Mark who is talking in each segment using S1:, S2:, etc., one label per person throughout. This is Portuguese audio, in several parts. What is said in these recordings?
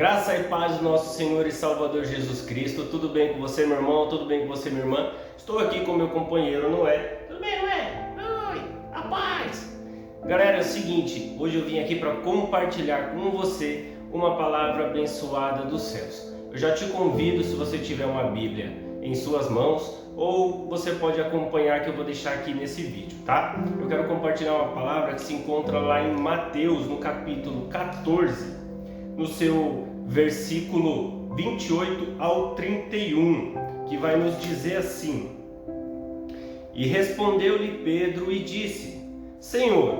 S1: Graça e paz do nosso Senhor e Salvador Jesus Cristo. Tudo bem com você, meu irmão? Tudo bem com você, minha irmã? Estou aqui com meu companheiro Noé. Tudo bem, Noé? Oi, a paz! Galera, é o seguinte, hoje eu vim aqui para compartilhar com você uma palavra abençoada dos céus. Eu já te convido, se você tiver uma Bíblia em suas mãos, ou você pode acompanhar que eu vou deixar aqui nesse vídeo, tá? Eu quero compartilhar uma palavra que se encontra lá em Mateus, no capítulo 14, no seu versículo 28 ao 31, que vai nos dizer assim: E respondeu-lhe Pedro e disse: Senhor,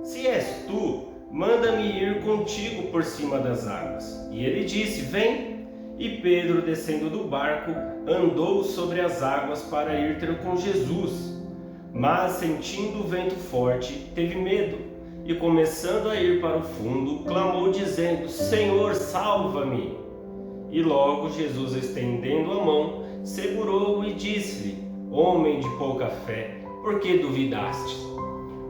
S1: se és tu, manda-me ir contigo por cima das águas. E ele disse: Vem. E Pedro, descendo do barco, andou sobre as águas para ir ter com Jesus. Mas, sentindo o vento forte, teve medo, e começando a ir para o fundo, clamou dizendo: Senhor, salva-me! E logo Jesus, estendendo a mão, segurou-o e disse-lhe: Homem de pouca fé, por que duvidaste?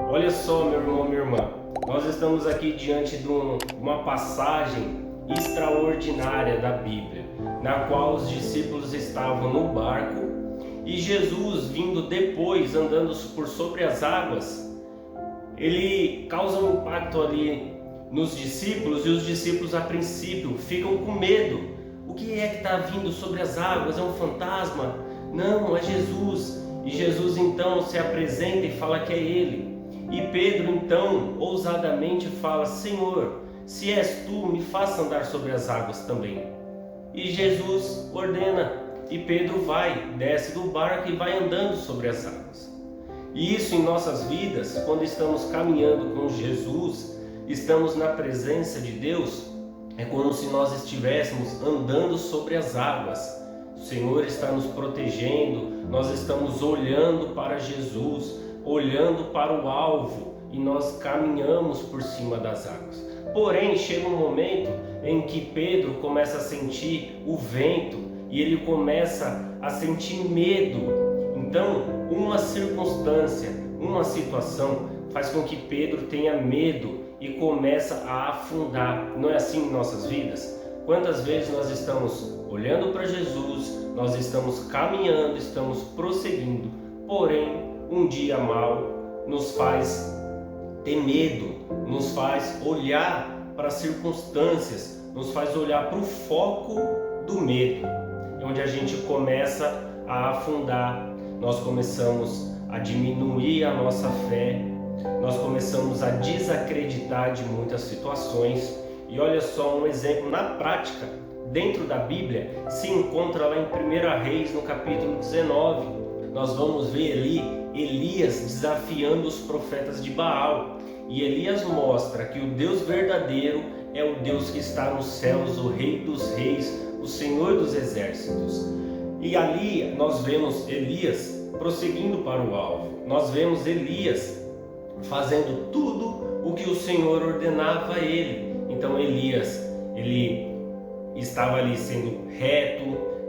S1: Olha só, meu irmão, minha irmã, nós estamos aqui diante de uma passagem extraordinária da Bíblia, na qual os discípulos estavam no barco e Jesus, vindo depois, andando por sobre as águas, ele causa um impacto ali nos discípulos, e os discípulos a princípio ficam com medo. O que é que está vindo sobre as águas? É um fantasma? Não, é Jesus. E Jesus então se apresenta e fala que é ele. E Pedro então ousadamente fala: Senhor, se és tu, me faça andar sobre as águas também. E Jesus ordena, e Pedro desce do barco e vai andando sobre as águas. E isso em nossas vidas, quando estamos caminhando com Jesus, estamos na presença de Deus, é como se nós estivéssemos andando sobre as águas. O Senhor está nos protegendo, nós estamos olhando para Jesus, olhando para o alvo, e nós caminhamos por cima das águas. Porém, chega um momento em que Pedro começa a sentir o vento e ele começa a sentir medo. Então, uma circunstância, uma situação faz com que Pedro tenha medo e começa a afundar. Não é assim em nossas vidas? Quantas vezes nós estamos olhando para Jesus, nós estamos caminhando, estamos prosseguindo, porém, um dia mau nos faz ter medo, nos faz olhar para as circunstâncias, nos faz olhar para o foco do medo, onde a gente começa a afundar, nós começamos a diminuir a nossa fé, nós começamos a desacreditar de muitas situações. E olha só um exemplo na prática, dentro da Bíblia, se encontra lá em 1 Reis, no capítulo 19, nós vamos ver ali Elias desafiando os profetas de Baal. E Elias mostra que o Deus verdadeiro é o Deus que está nos céus, o Rei dos Reis, o Senhor dos Exércitos. E ali nós vemos Elias prosseguindo para o alvo. Nós vemos Elias fazendo tudo o que o Senhor ordenava a ele. Então Elias, ele estava ali sendo reto,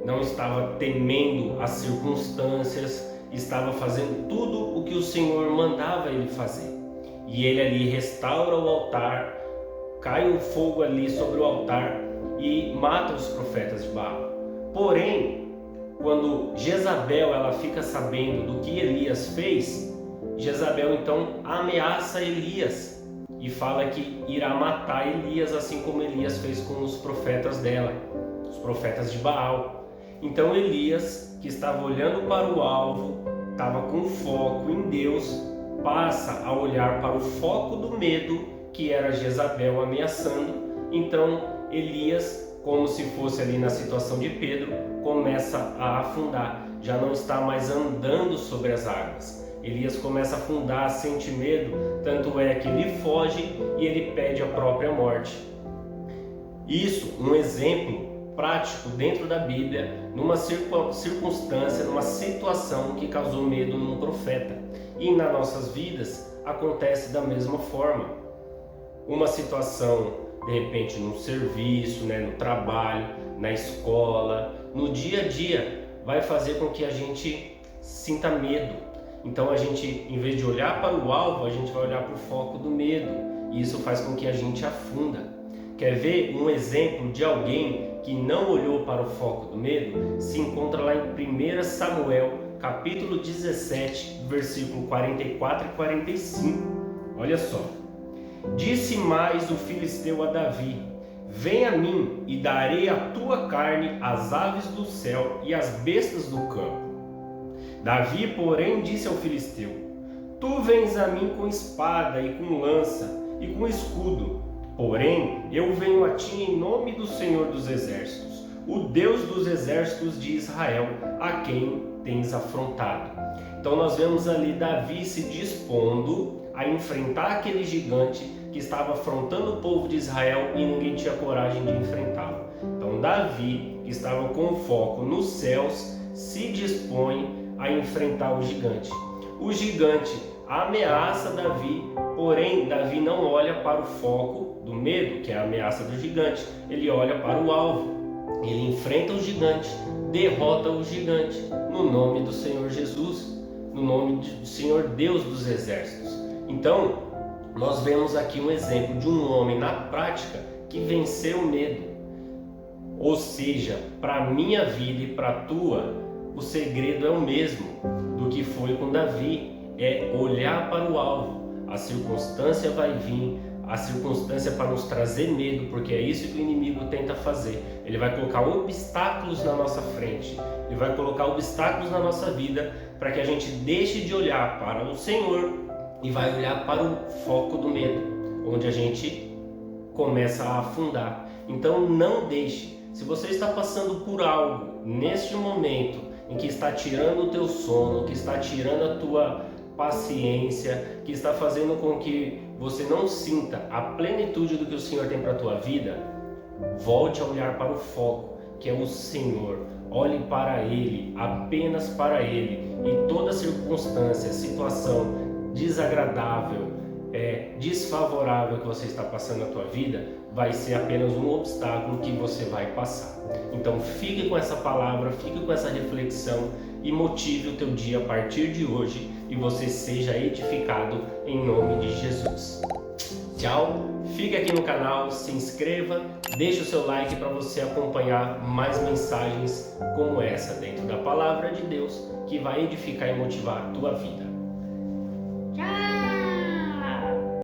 S1: não estava temendo as circunstâncias, estava fazendo tudo o que o Senhor mandava ele fazer. E ele ali restaura o altar, cai o fogo ali sobre o altar e mata os profetas de Baal. Porém, quando Jezabel ela fica sabendo do que Elias fez, Jezabel então ameaça Elias e fala que irá matar Elias, assim como Elias fez com os profetas dela, os profetas de Baal. Então Elias, que estava olhando para o alvo, estava com foco em Deus, passa a olhar para o foco do medo, que era Jezabel ameaçando. Então Elias, como se fosse ali na situação de Pedro, começa a afundar, já não está mais andando sobre as águas. Elias começa a afundar, sente medo, tanto é que ele foge e ele pede a própria morte. Isso, um exemplo prático dentro da Bíblia, numa circunstância, numa situação que causou medo num profeta. E nas nossas vidas acontece da mesma forma. Uma situação, de repente, no serviço, no trabalho, na escola, no dia a dia, vai fazer com que a gente sinta medo. Então a gente, em vez de olhar para o alvo, a gente vai olhar para o foco do medo. E isso faz com que a gente afunda. Quer ver um exemplo de alguém que não olhou para o foco do medo? Se encontra lá em 1 Samuel, capítulo 17, versículo 44 e 45. Olha só. Disse mais o filisteu a Davi: vem a mim e darei a tua carne às aves do céu e às bestas do campo. Davi, porém, disse ao filisteu: tu vens a mim com espada e com lança e com escudo, porém eu venho a ti em nome do Senhor dos Exércitos, o Deus dos exércitos de Israel, a quem tens afrontado. Então nós vemos ali Davi se dispondo a enfrentar aquele gigante que estava afrontando o povo de Israel e ninguém tinha coragem de enfrentá-lo. Então Davi, que estava com foco nos céus, se dispõe a enfrentar o gigante. O gigante ameaça Davi, porém Davi não olha para o foco do medo, que é a ameaça do gigante. Ele olha para o alvo, ele enfrenta o gigante, derrota o gigante, no nome do Senhor Jesus, no nome do Senhor Deus dos Exércitos. Então, nós vemos aqui um exemplo de um homem na prática que venceu o medo. Ou seja, para a minha vida e para a tua, o segredo é o mesmo do que foi com Davi, é olhar para o alvo. A circunstância vai vir, a circunstância para nos trazer medo, porque é isso que o inimigo tenta fazer. Ele vai colocar obstáculos na nossa frente, ele vai colocar obstáculos na nossa vida para que a gente deixe de olhar para o Senhor e vai olhar para o foco do medo, onde a gente começa a afundar. Então não deixe. Se você está passando por algo neste momento em que está tirando o teu sono, que está tirando a tua paciência, que está fazendo com que você não sinta a plenitude do que o Senhor tem para a tua vida, volte a olhar para o foco, que é o Senhor. Olhe para Ele, apenas para Ele, e toda circunstância, situação desagradável, desfavorável que você está passando na tua vida, vai ser apenas um obstáculo que você vai passar. Então fique com essa palavra, fique com essa reflexão e motive o teu dia a partir de hoje, e você seja edificado em nome de Jesus. Tchau, fique aqui no canal, se inscreva, deixe o seu like para você acompanhar mais mensagens como essa dentro da palavra de Deus, que vai edificar e motivar a tua vida.